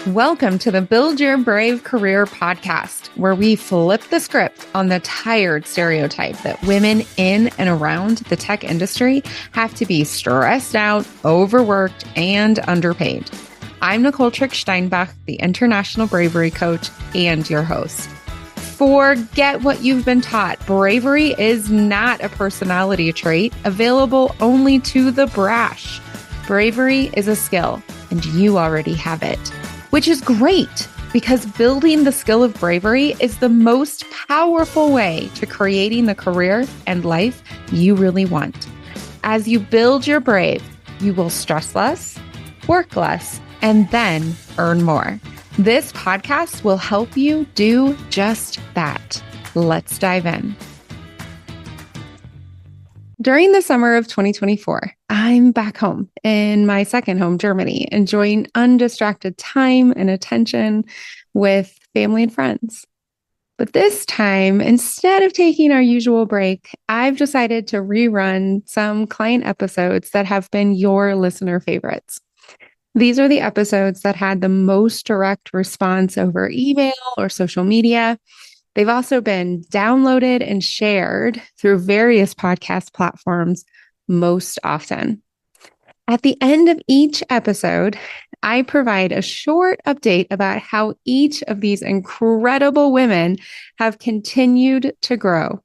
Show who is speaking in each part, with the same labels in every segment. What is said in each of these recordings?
Speaker 1: Welcome to the Build Your Brave Career podcast, where we flip the script on the tired stereotype that women in and around the tech industry have to be stressed out, overworked, and underpaid. I'm Nicole Steinbach, the International Bravery Coach and your host. Forget what you've been taught. Bravery is not a personality trait available only to the brash. Bravery is a skill, and you already have it. Which is great, because building the skill of bravery is the most powerful way to creating the career and life you really want. As you build your brave, you will stress less, work less, and then earn more. This podcast will help you do just that. Let's dive in. During the summer of 2024, I'm back home in my second home, Germany, enjoying undistracted time and attention with family and friends. But this time, instead of taking our usual break, I've decided to rerun some client episodes that have been your listener favorites. These are the episodes that had the most direct response over email or social media. They've also been downloaded and shared through various podcast platforms most often. At the end of each episode, I provide a short update about how each of these incredible women have continued to grow.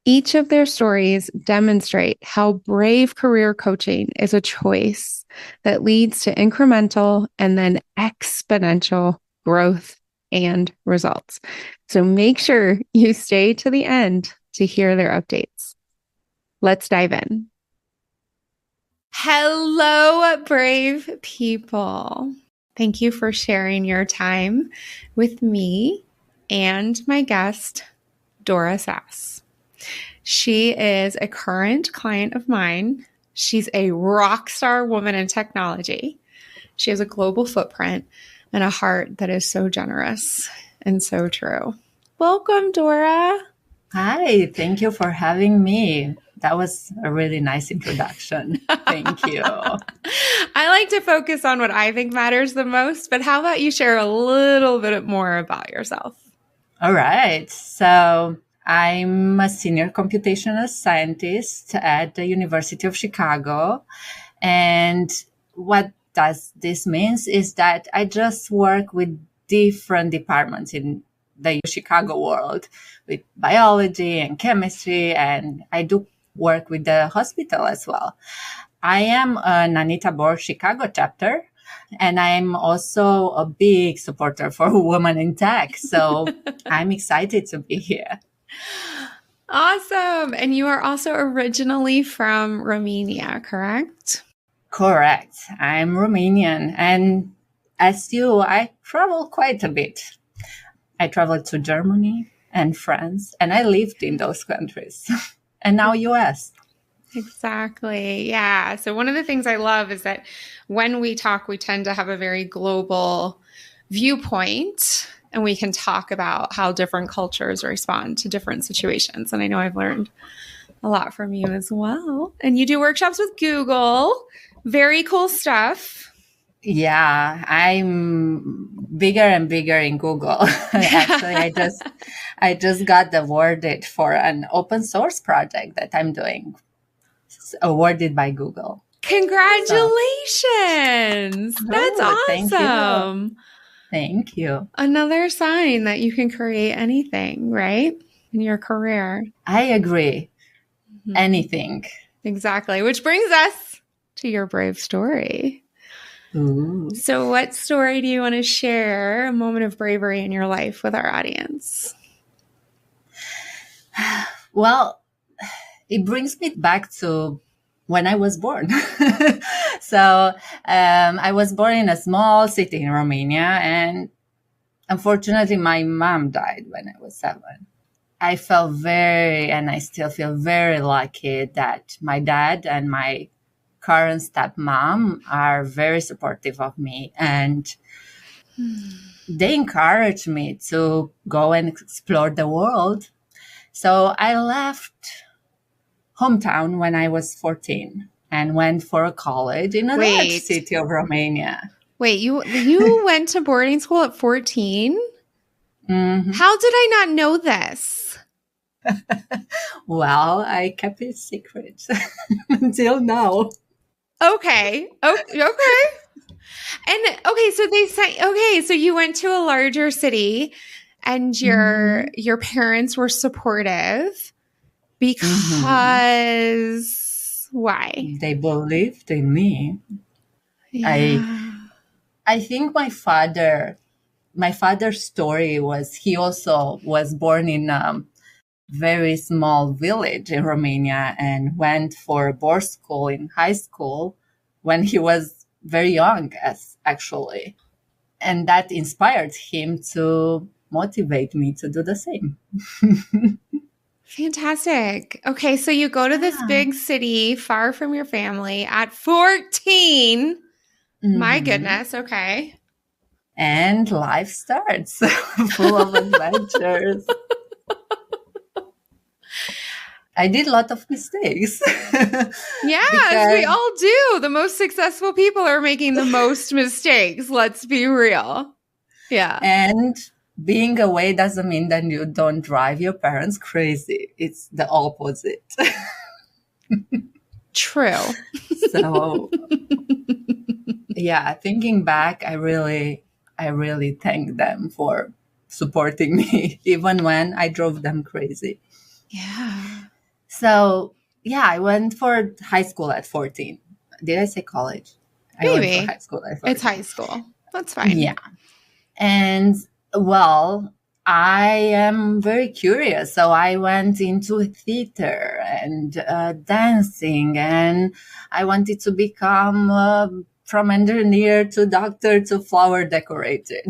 Speaker 1: Each of their stories demonstrate how brave career coaching is a choice that leads to incremental and then exponential growth and results. So make sure you stay to the end to hear their updates. Let's dive in. Hello, brave people. Thank you for sharing your time with me and my guest, Dora Szasz. She is a current client of mine. She's a rock star woman in technology. She has a global footprint and a heart that is so generous and so true. Welcome, Dora.
Speaker 2: Hi, thank you for having me. That was a really nice introduction. Thank you.
Speaker 1: I like to focus on what I think matters the most, but how about you share a little bit more about yourself?
Speaker 2: All right. So I'm a senior computational scientist at the University of Chicago. And what does this means is that I just work with different departments in the Chicago world with biology and chemistry, and I do work with the hospital as well. I am an Anita Borg Chicago chapter, and I'm also a big supporter for women in tech. So I'm excited to be here.
Speaker 1: Awesome. And you are also originally from Romania, correct?
Speaker 2: Correct. I'm Romanian. And as you, I travel quite a bit. I traveled to Germany and France, and I lived in those countries. And now US.
Speaker 1: Exactly. Yeah. So one of the things I love is that when we talk, we tend to have a very global viewpoint, and we can talk about how different cultures respond to different situations. And I know I've learned a lot from you as well. And you do workshops with Google. Very cool stuff.
Speaker 2: Yeah, I'm bigger and bigger in Google. Actually, I just got awarded for an open source project that I'm doing, awarded by Google.
Speaker 1: Congratulations. That's awesome.
Speaker 2: Thank you.
Speaker 1: Another sign that you can create anything, right? In your career.
Speaker 2: I agree. Mm-hmm. Anything.
Speaker 1: Exactly. Which brings us to your brave story.
Speaker 2: Ooh.
Speaker 1: So what story do you want to share, a moment of bravery in your life with our audience?
Speaker 2: Well, it brings me back to when I was born. So I was born in a small city in Romania, and unfortunately my mom died when I was 7. I felt and I still feel very lucky that my dad and my current stepmom are very supportive of me, and they encouraged me to go and explore the world. So I left hometown when I was 14 and went for a college in a large city of Romania.
Speaker 1: Wait, you went to boarding school at 14?
Speaker 2: Mhm.
Speaker 1: How did I not know this?
Speaker 2: Well, I kept it secret until now.
Speaker 1: Okay. Okay. And okay, so they say okay, so you went to a larger city and
Speaker 2: Mhm.
Speaker 1: your parents were supportive
Speaker 2: Mhm.
Speaker 1: because why?
Speaker 2: They believed in me. I
Speaker 1: Yeah.
Speaker 2: I think my father's story was he also was born in a very small village in Romania and went for board school in high school when he was very young, as actually. And that inspired him to motivate me to do the same.
Speaker 1: Fantastic. Okay, so you go to this
Speaker 2: Yeah.
Speaker 1: big city far from your family at 14. My
Speaker 2: Hmm.
Speaker 1: goodness. Okay.
Speaker 2: And life starts full of adventures. I did a lot of mistakes
Speaker 1: Yeah, as we
Speaker 2: because,
Speaker 1: all do. The most successful people are making the most mistakes. Let's be real. Yeah.
Speaker 2: and being away doesn't mean that you don't drive your parents crazy. It's the opposite.
Speaker 1: True.
Speaker 2: So, yeah, thinking back, I really thank them for supporting me, even when I drove them crazy.
Speaker 1: Yeah.
Speaker 2: So, yeah, I went for high school at 14. Did I say college? I went for high
Speaker 1: Maybe.
Speaker 2: school at
Speaker 1: It's
Speaker 2: 14.
Speaker 1: high school. That's fine.
Speaker 2: Yeah. And well, I am very curious. So I went into theater and dancing, and I wanted to become from engineer to doctor to flower decorator,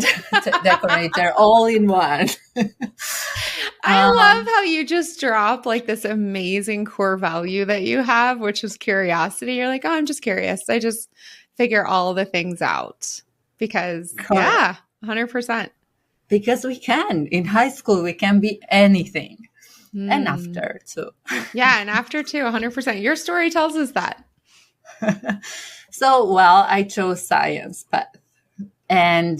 Speaker 2: all in one.
Speaker 1: I love
Speaker 2: um,
Speaker 1: how you just drop like this amazing core value that you have, which is curiosity. You're like, oh, I'm just curious. I just figure all the things out because,
Speaker 2: correct.
Speaker 1: yeah, 100%.
Speaker 2: Because we can. In high school, we can be anything. And
Speaker 1: Hmm.
Speaker 2: after, too.
Speaker 1: Yeah. And after too, 100%. Your story tells us that.
Speaker 2: So, well, I chose science path. And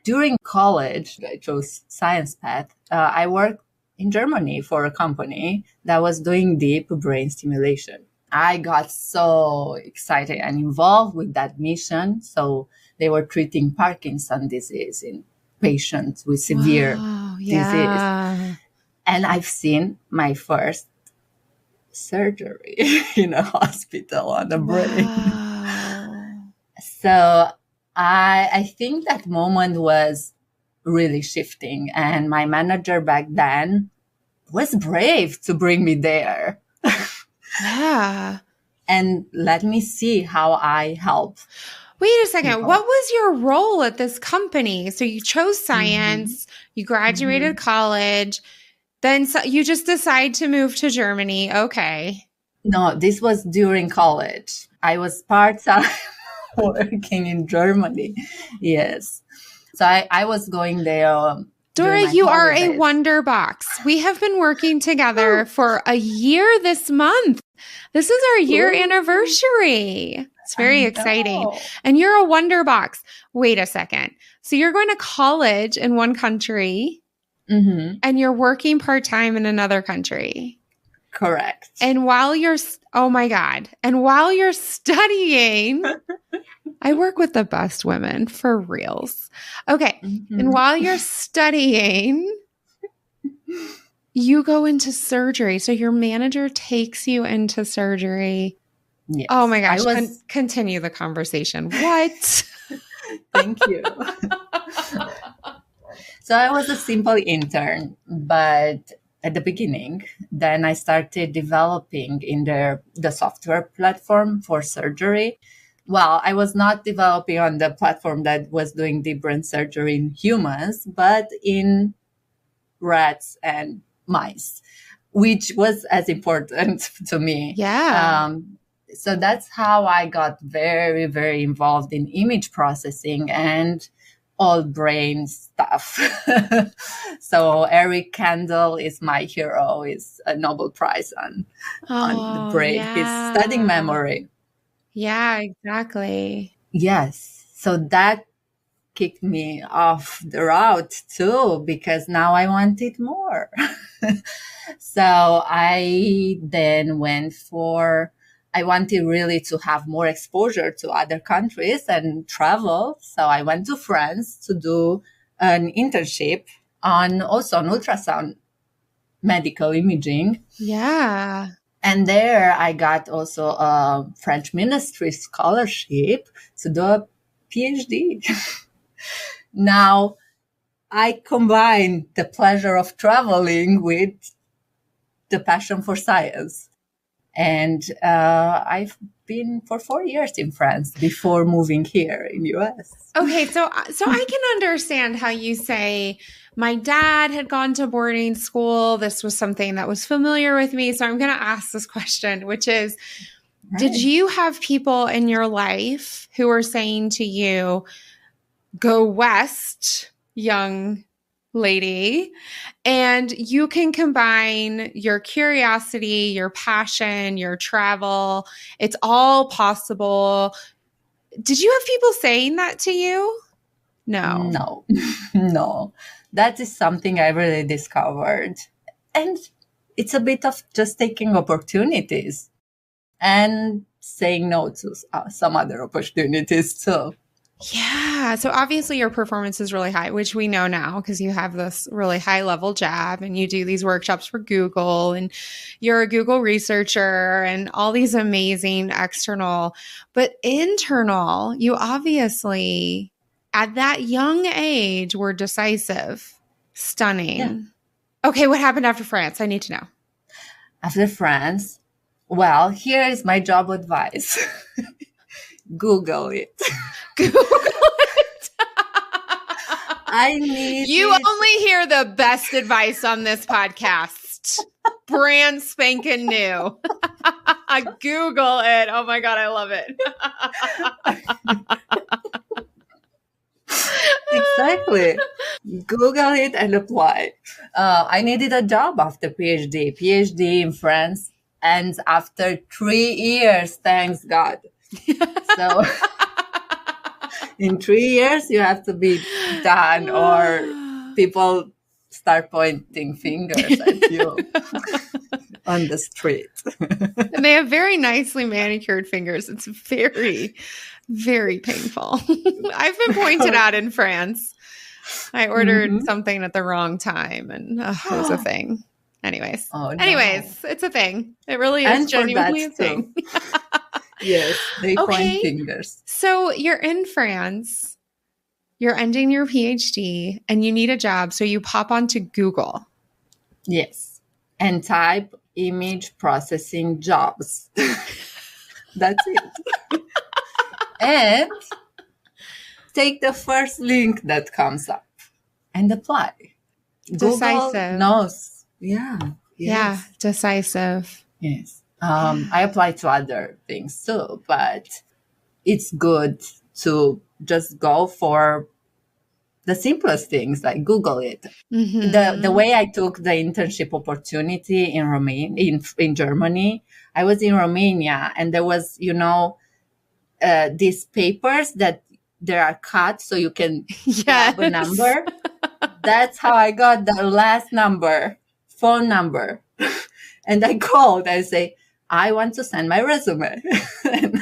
Speaker 2: during college, I chose science path. I worked in Germany for a company that was doing deep brain stimulation. I got so excited and involved with that mission. So they were treating Parkinson's disease in patients with severe
Speaker 1: Wow.
Speaker 2: disease.
Speaker 1: Yeah.
Speaker 2: And I've seen my first surgery in a hospital on the brain.
Speaker 1: Wow.
Speaker 2: So I think that moment was really shifting. And my manager back then was brave to bring me there
Speaker 1: Yeah.
Speaker 2: and let me see how I help
Speaker 1: Wait a second.
Speaker 2: people.
Speaker 1: What was your role at this company? So you chose
Speaker 2: Hmm.
Speaker 1: science, you
Speaker 2: Hmm.
Speaker 1: graduated college, then you just decide to move to Germany. Okay.
Speaker 2: No, this was during college. I was part time working in Germany. Yes. So I was going there during
Speaker 1: Dora,
Speaker 2: my
Speaker 1: you are a
Speaker 2: holidays.
Speaker 1: wonder box. We have been working together
Speaker 2: Ooh,
Speaker 1: for a year this month. This is our year
Speaker 2: ooh,
Speaker 1: anniversary. It's very
Speaker 2: I
Speaker 1: exciting.
Speaker 2: know.
Speaker 1: And you're a wonder box. Wait a second. So you're going to college in one country
Speaker 2: Hmm.
Speaker 1: and you're working part time in another country.
Speaker 2: Correct.
Speaker 1: And while you're, oh my God. And while you're studying, I work with the best women for reals. Okay. And
Speaker 2: Hmm.
Speaker 1: while you're studying, you go into surgery. So your manager takes you into surgery. Oh my
Speaker 2: Yes, I
Speaker 1: gosh.
Speaker 2: was.
Speaker 1: Continue the conversation. What?
Speaker 2: Thank you. So I was a simple intern, but at the beginning, then I started developing in the software platform for surgery. Well, I was not developing on the platform that was doing deep brain surgery in humans, but in rats and mice, which was as important to me.
Speaker 1: Yeah.
Speaker 2: So that's how I got very, very involved in image processing and all brain stuff. So Eric Kandel is my hero, is a Nobel Prize on the
Speaker 1: Oh,
Speaker 2: brain. He's studying
Speaker 1: yeah.
Speaker 2: memory.
Speaker 1: Yeah, exactly.
Speaker 2: Yes. So that kicked me off the route too, because now I wanted more. So I then I wanted really to have more exposure to other countries and travel. So I went to France to do an internship on ultrasound medical imaging.
Speaker 1: Yeah.
Speaker 2: And there I got also a French ministry scholarship to do a PhD. Now I combine the pleasure of traveling with the passion for science. And I've been for 4 years in France before moving here in US.
Speaker 1: Okay, so I can understand how you say, my dad had gone to boarding school. This was something that was familiar with me. So I'm going to ask this question, which is, right. Did you have people in your life who were saying to you, go west, young lady, and you can combine your curiosity, your passion, your travel. It's all possible. Did you have people saying that to you? No.
Speaker 2: No. That is something I really discovered. And it's a bit of just taking opportunities and saying no to some other opportunities too.
Speaker 1: Yeah. So obviously your performance is really high, which we know now because you have this really high level job and you do these workshops for Google and you're a Google researcher and all these amazing external, but internal, you obviously at that young age were decisive, stunning. Yeah. Okay. What happened after France? I need to know.
Speaker 2: After France, well, here is my job advice. Google it.
Speaker 1: Google it. You only hear the best advice on this podcast. Brand spanking new. Google it. Oh my God, I love it.
Speaker 2: Exactly. Google it and apply. I needed a job after PhD. PhD in France ends after 3 years, thanks God. So in 3 years, you have to be done or people start pointing fingers at you on the street.
Speaker 1: And they have very nicely manicured fingers. It's very, very painful. I've been pointed out in France. I ordered something at the wrong time and it was a thing. Anyways, it's a thing. It really is and genuinely a thing.
Speaker 2: Yes, they point fingers.
Speaker 1: So you're in France, you're ending your PhD, and you need a job. So you pop onto Google.
Speaker 2: Yes, and type image processing jobs. That's it. And take the first link that comes up and apply.
Speaker 1: Decisive.
Speaker 2: Google knows. Yeah. Yes.
Speaker 1: Yeah, decisive.
Speaker 2: Yes. I apply to other things too, but it's good to just go for the simplest things, like Google it. Mm-hmm. The way I took the internship opportunity in in Germany, I was in Romania and there was, these papers that there are cut so you can grab a number. That's how I got the last phone number. And I called, I say, I want to send my resume. And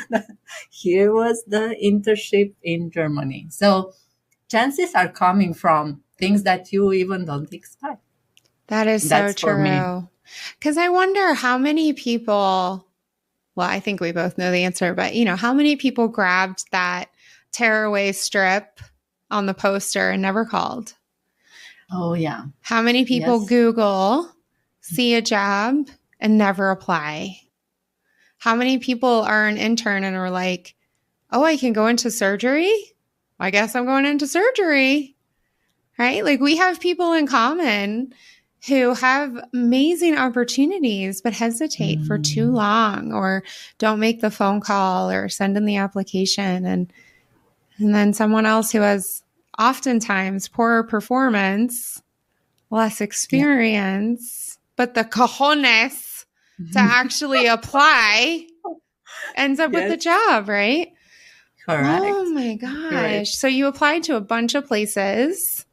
Speaker 2: here was the internship in Germany. So chances are coming from things that you even don't expect.
Speaker 1: That is so true. Because I wonder how many people, well, I think we both know the answer, but how many people grabbed that tearaway strip on the poster and never called?
Speaker 2: Oh, yeah.
Speaker 1: How many people Google, see a job, and never apply? How many people are an intern and are like, oh, I can go into surgery? I guess I'm going into surgery, right? Like we have people in common who have amazing opportunities, but hesitate for too long or don't make the phone call or send in the application. And then someone else who has oftentimes poorer performance, less experience, but the cojones to actually apply ends up with the job, right?
Speaker 2: Correct.
Speaker 1: Oh my
Speaker 2: Great.
Speaker 1: gosh. So you applied to a bunch of places.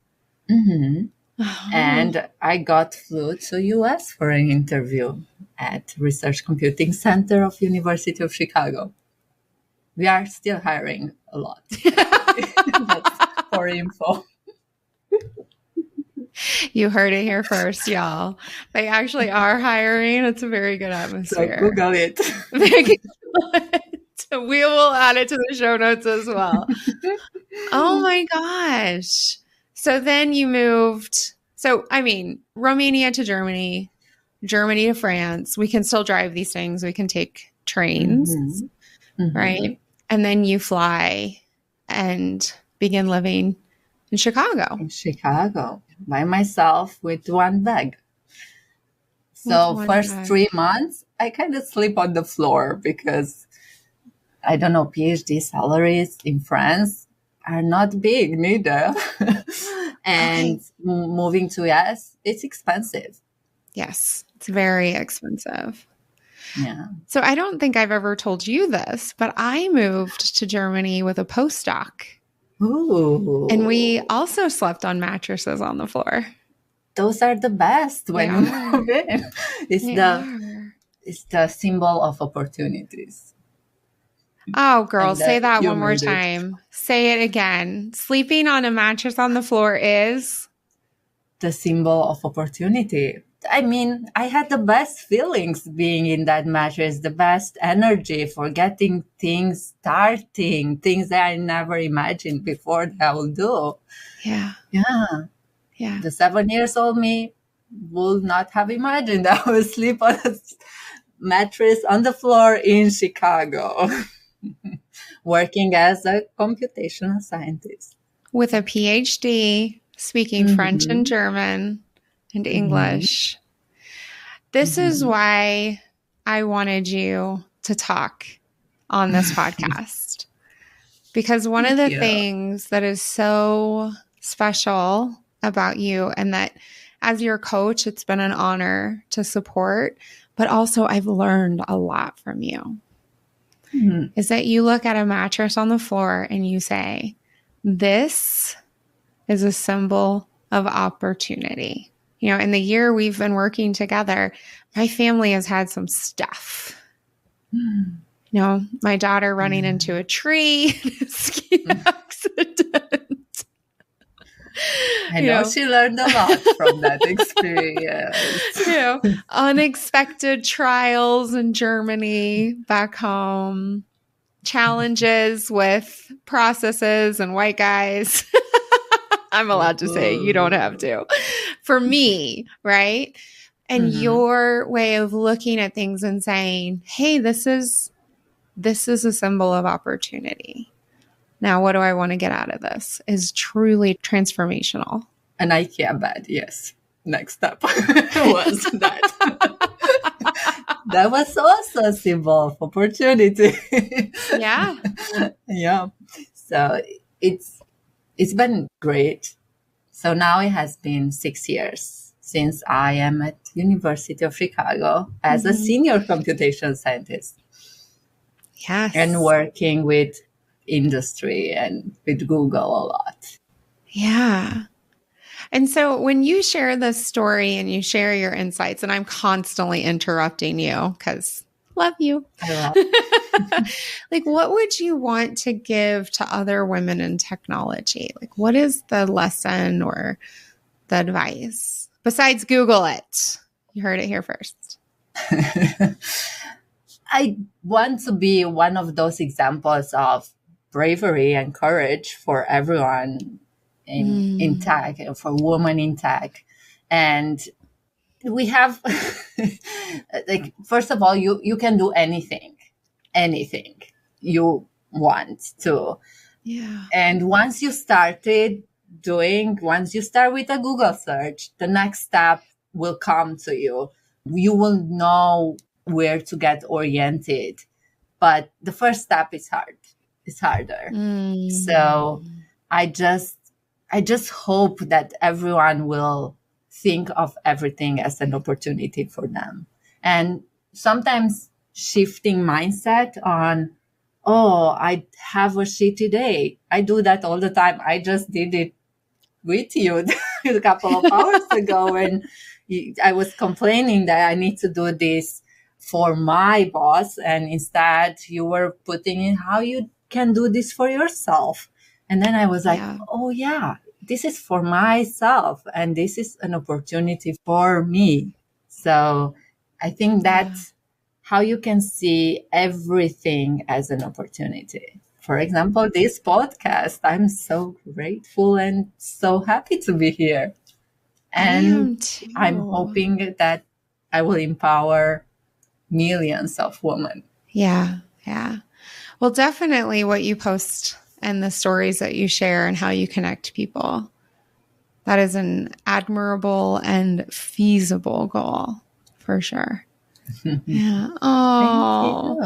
Speaker 2: Hmm.
Speaker 1: Oh,
Speaker 2: And I flew to US for an interview at Research Computing Center of University of Chicago. We are still hiring a lot. That's for info.
Speaker 1: you heard it here first, y'all. They actually are hiring. It's a very good
Speaker 2: So
Speaker 1: atmosphere.
Speaker 2: Google it.
Speaker 1: Very good. We will add it to the show notes as well. Oh my gosh. So then you moved. So, I mean, Romania to Germany, Germany to France. We can still drive these things. We can take trains,
Speaker 2: Mhm. Mhm.
Speaker 1: right? And then you fly and begin living in Chicago.
Speaker 2: In Chicago by myself with one bag.
Speaker 1: With
Speaker 2: So
Speaker 1: one
Speaker 2: first
Speaker 1: bag.
Speaker 2: 3 months, I kind of sleep on the floor because I don't know, PhD salaries in France are not big neither. And
Speaker 1: Okay.
Speaker 2: moving to US, it's expensive.
Speaker 1: Yes, it's very expensive.
Speaker 2: Yeah.
Speaker 1: So I don't think I've ever told you this, but I moved to Germany with a postdoc. And we
Speaker 2: Ooh.
Speaker 1: also slept on mattresses on the floor.
Speaker 2: Those are the best
Speaker 1: They
Speaker 2: when you
Speaker 1: are.
Speaker 2: move in. It's
Speaker 1: They
Speaker 2: the
Speaker 1: are.
Speaker 2: it's the symbol of opportunities.
Speaker 1: Oh, girl,
Speaker 2: And
Speaker 1: say
Speaker 2: that
Speaker 1: that
Speaker 2: you
Speaker 1: one more
Speaker 2: made it.
Speaker 1: time. Say it again. Sleeping on a mattress on the floor is.
Speaker 2: The symbol of opportunity. I mean, I had the best feelings being in that mattress, the best energy for getting things starting, things that I never imagined before that I will do.
Speaker 1: Yeah.
Speaker 2: Yeah.
Speaker 1: Yeah.
Speaker 2: The 7 years old me would not have imagined I would sleep on a mattress on the floor in Chicago, working as a computational scientist.
Speaker 1: With a PhD, speaking French and
Speaker 2: Mm-hmm.
Speaker 1: German and
Speaker 2: Mm-hmm.
Speaker 1: English. This is
Speaker 2: Mm-hmm.
Speaker 1: why I wanted you to talk on this podcast. Because one of
Speaker 2: Thank
Speaker 1: the
Speaker 2: you.
Speaker 1: things that is so special about you, and that as your coach, it's been an honor to support, but also I've learned a lot from you,
Speaker 2: Mm-hmm.
Speaker 1: is that you look at a mattress on the floor and you say, this is a symbol of opportunity. You know, in the year we've been working together, my family has had some stuff. You know, my daughter running into a tree in a ski accident.
Speaker 2: I
Speaker 1: You
Speaker 2: know
Speaker 1: know,
Speaker 2: she learned a lot from that experience.
Speaker 1: you know, unexpected trials in Germany, back home, challenges with processes and white guys. I'm allowed to say you don't have to. For me, right? And
Speaker 2: Mm-hmm.
Speaker 1: your way of looking at things and saying, "Hey, this is a symbol of opportunity. Now, what do I want to get out of this?" is truly transformational.
Speaker 2: An IKEA bed, yes. Next step was that. That was also a symbol of opportunity.
Speaker 1: Yeah.
Speaker 2: Yeah. So it's been great. So now it has been 6 years since I am at University of Chicago as a senior computation scientist
Speaker 1: Yes.
Speaker 2: and working with industry and with Google a lot.
Speaker 1: Yeah. And so when you share this story and you share your insights, and I'm constantly interrupting you because love you.
Speaker 2: I love
Speaker 1: Like, what would you want to give to other women in technology? Like, what is the lesson or the advice besides Google it? You heard it here first.
Speaker 2: I want to be one of those examples of bravery and courage for everyone in tech, for women in tech. And we have, like, first of all, you can do anything you want to.
Speaker 1: Yeah.
Speaker 2: And once you start with a Google search, the next step will come to you. You will know where to get oriented. But the first step is hard. It's harder. So I just hope that everyone will think of everything as an opportunity for them. And sometimes shifting mindset on oh, I have a shitty day. I do that all the time. I just did it with you a couple of hours ago when I was complaining that I need to do this for my boss. And instead you were putting in how you can do this for yourself. And then I was like,
Speaker 1: Yeah.
Speaker 2: oh yeah, this is for myself. And this is an opportunity for me. So I think that's how you can see everything as an opportunity. For example, this podcast, I'm so grateful and so happy to be here.
Speaker 1: I
Speaker 2: And
Speaker 1: am too.
Speaker 2: I'm hoping that I will empower millions of women.
Speaker 1: Yeah. Yeah. Well, definitely what you post and the stories that you share and how you connect people. That is an admirable and feasible goal for sure. Yeah. Oh.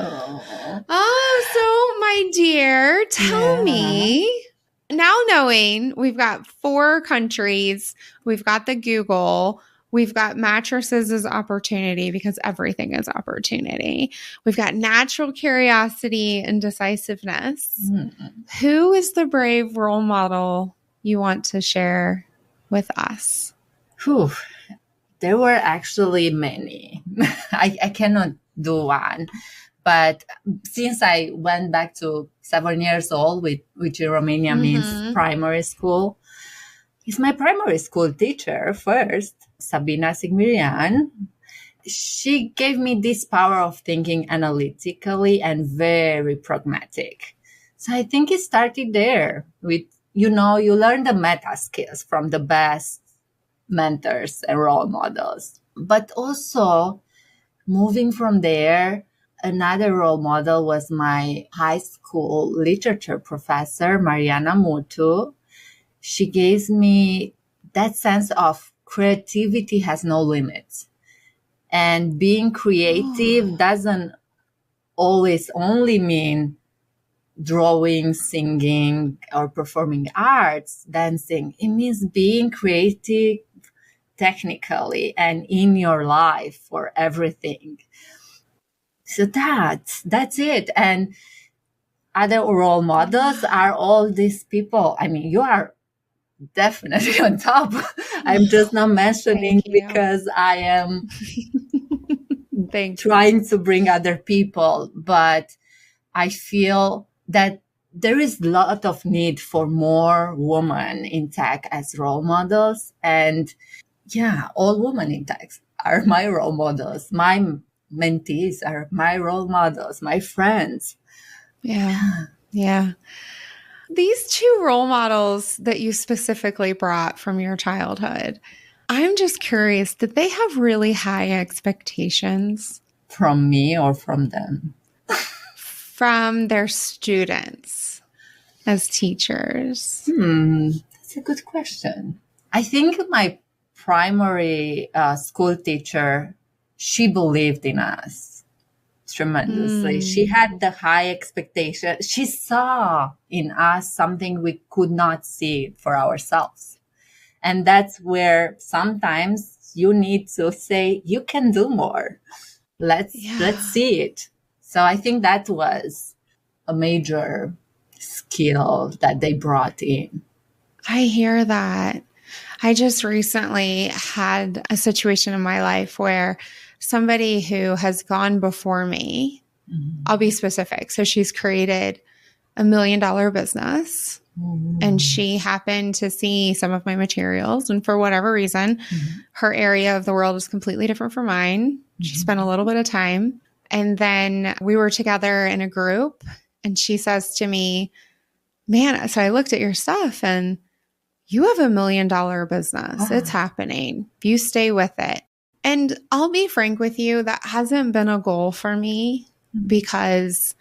Speaker 1: Oh, so my dear, tell me now, knowing we've got 4 countries, we've got the Google, we've got mattresses as opportunity because everything is opportunity. We've got natural curiosity and decisiveness. Who is the brave role model you want to share with us?
Speaker 2: Whew. There were actually many. I cannot do one. But since I went back to 7 years old, which in Romania means primary school, is my primary school teacher first, Sabina Sigmirian. She gave me this power of thinking analytically and very pragmatic. So I think it started there with, you learn the meta skills from the best mentors and role models. But also moving from there, another role model was my high school literature professor, Mariana Mutu. She gave me that sense of creativity has no limits. And being creative doesn't always only mean drawing, singing, or performing arts, dancing. It means being creative technically and in your life for everything. So that's it. And other role models are all these people. I mean, you are definitely on top. I'm just not mentioning because I am trying to bring other people, but I feel that there is a lot of need for more women in tech as role models. And yeah, all women in tech are my role models. My mentees are my role models, my friends.
Speaker 1: Yeah. Yeah. These 2 role models that you specifically brought from your childhood, I'm just curious, did they have really high expectations?
Speaker 2: From me or from them?
Speaker 1: From their students as teachers?
Speaker 2: That's a good question. I think my primary school teacher, she believed in us tremendously. She had the high expectation. She saw in us something we could not see for ourselves. And that's where sometimes you need to say, you can do more. Let's see it. So I think that was a major skill that they brought in.
Speaker 1: I hear that. I just recently had a situation in my life where somebody who has gone before me, I'll be specific. So she's created $1 million business and she happened to see some of my materials. And for whatever reason, her area of the world is completely different from mine. She spent a little bit of time. And then we were together in a group and she says to me, man, so I looked at your stuff and you have $1 million business. It's happening. If you stay with it. And I'll be frank with you, that hasn't been a goal for me because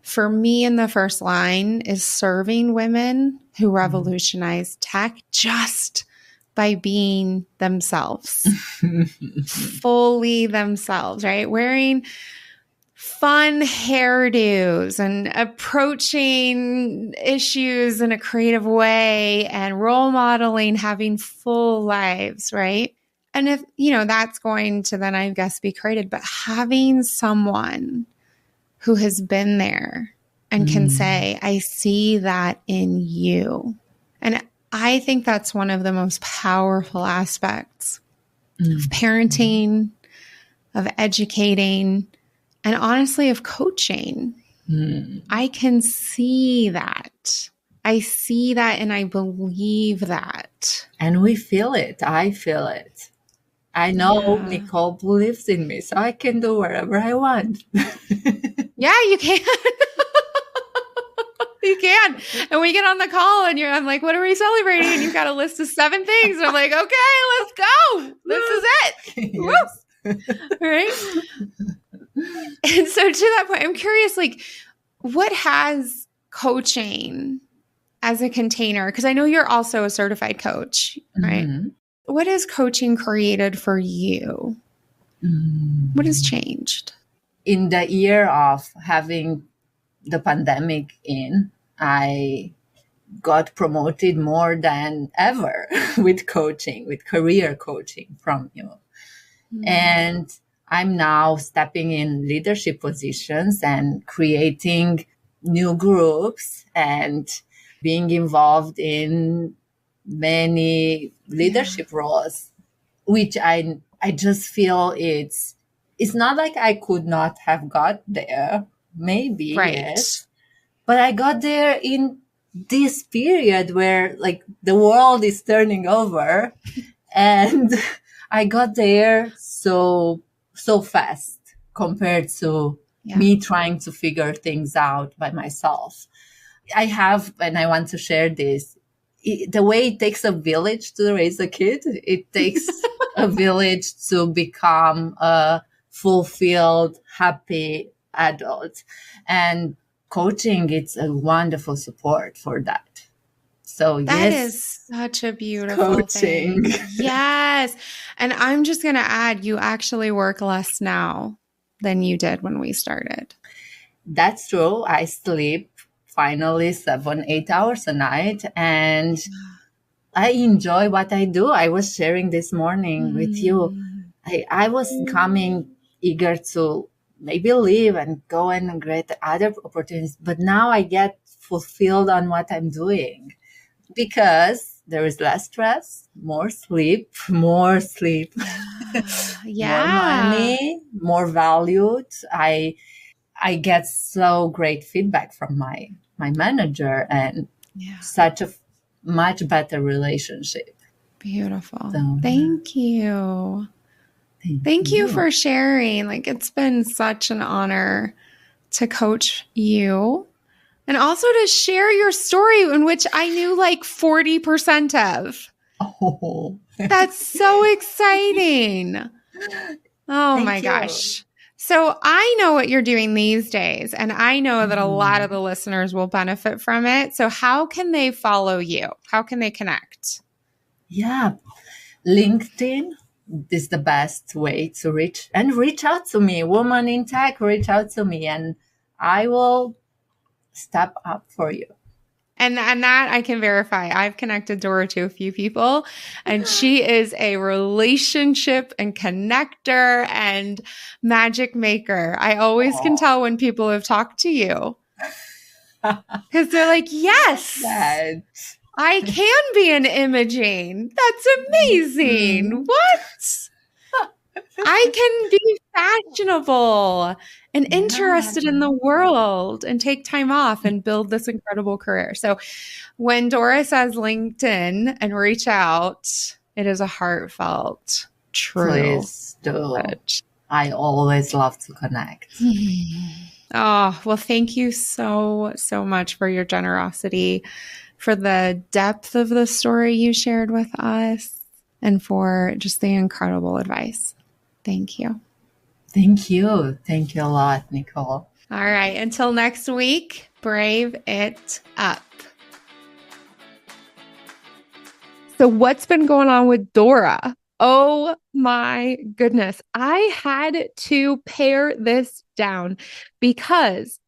Speaker 1: for me in the first line is serving women who revolutionize tech just by being themselves, fully themselves, right? Wearing fun hairdos and approaching issues in a creative way and role modeling, having full lives, right? And if, that's going to then, I guess, be created, but having someone who has been there and can say, I see that in you. And I think that's one of the most powerful aspects of parenting, of educating, and honestly, of coaching. I can see that. I see that and I believe that.
Speaker 2: And we feel it. I feel it. I know Nicole believes in me, so I can do whatever I want.
Speaker 1: Yeah, you can. You can. And we get on the call and I'm like, what are we celebrating? And you've got a list of 7 things. And I'm like, okay, let's go. This is it.
Speaker 2: Yes.
Speaker 1: Right? And so to that point, I'm curious, like, what has coaching as a container? Because I know you're also a certified coach, right? What has coaching created for you? What has changed?
Speaker 2: In the year of having the pandemic I got promoted more than ever with coaching, with career coaching from you. And I'm now stepping in leadership positions and creating new groups and being involved in many leadership roles, which I just feel it's not like I could not have got there. Maybe, yes. But I got there in this period where like the world is turning over, and I got there so fast compared to me trying to figure things out by myself. I have, and I want to share this, the way it takes a village to raise a kid, it takes a village to become a fulfilled, happy adult. And coaching, it's a wonderful support for that. So
Speaker 1: that is such a beautiful coaching thing. Yes. And I'm just going to add, you actually work less now than you did when we started.
Speaker 2: That's true. I sleep finally 7-8 hours a night, and I enjoy what I do. I was sharing this morning with you. I was coming eager to maybe leave and go and get other opportunities, but now I get fulfilled on what I'm doing because there is less stress, more sleep, more money, more valued. I get so great feedback from my manager and such a much better relationship.
Speaker 1: Beautiful. So, thank you. Thank you for sharing. Like, it's been such an honor to coach you and also to share your story, in which I knew like 40% of.
Speaker 2: Oh,
Speaker 1: that's so exciting. Oh my gosh. So I know what you're doing these days, and I know that a lot of the listeners will benefit from it. So how can they follow you? How can they connect?
Speaker 2: Yeah. LinkedIn is the best way to reach out to me. Woman in Tech, reach out to me and I will step up for you.
Speaker 1: And that I can verify. I've connected Dora to a few people, and she is a relationship and connector and magic maker. I always can tell when people have talked to you because they're like, yes, I can be in imaging. That's amazing. What? I can be fashionable and interested in the world and take time off and build this incredible career. So when Dora says LinkedIn and reach out, it is a heartfelt, true.
Speaker 2: Please do. I always love to connect.
Speaker 1: Oh, well, thank you so much for your generosity, for the depth of the story you shared with us, and for just the incredible advice. Thank you.
Speaker 2: Thank you. Thank you a lot, Nicole.
Speaker 1: All right. Until next week, brave it up. So what's been going on with Dora? Oh my goodness. I had to pare this down because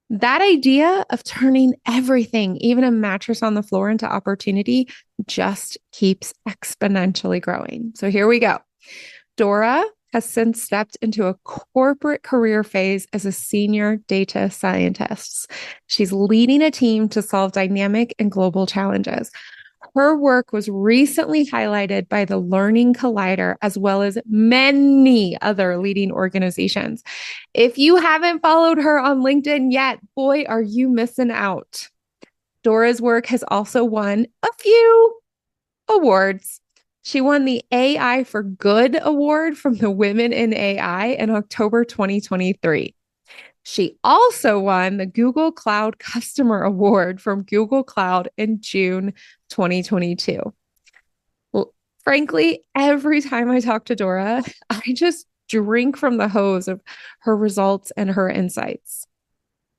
Speaker 1: that idea of turning everything, even a mattress on the floor, into opportunity just keeps exponentially growing. So here we go. Dora has since stepped into a corporate career phase as a senior data scientist. She's leading a team to solve dynamic and global challenges. Her work was recently highlighted by the Learning Collider, as well as many other leading organizations. If you haven't followed her on LinkedIn yet, boy, are you missing out. Dora's work has also won a few awards. She won the AI for Good Award from the Women in AI in October 2023. She also won the Google Cloud Customer Award from Google Cloud in June 2022. Well, frankly, every time I talk to Dora, I just drink from the hose of her results and her insights.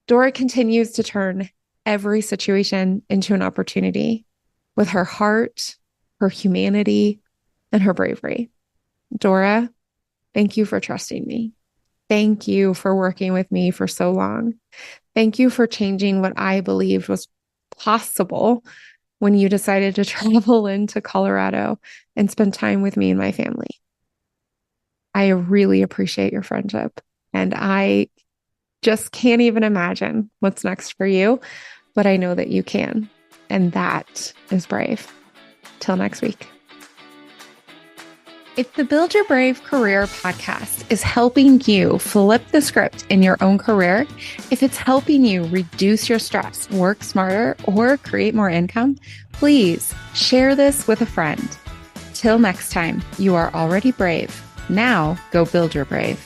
Speaker 1: Dora continues to turn every situation into an opportunity with her heart, her humanity, and her bravery. Dora, thank you for trusting me. Thank you for working with me for so long. Thank you for changing what I believed was possible when you decided to travel into Colorado and spend time with me and my family. I really appreciate your friendship, and I just can't even imagine what's next for you, but I know that you can, and that is brave. Till next week. If the Build Your Brave Career podcast is helping you flip the script in your own career, if it's helping you reduce your stress, work smarter, or create more income, please share this with a friend. Till next time, you are already brave. Now go build your brave.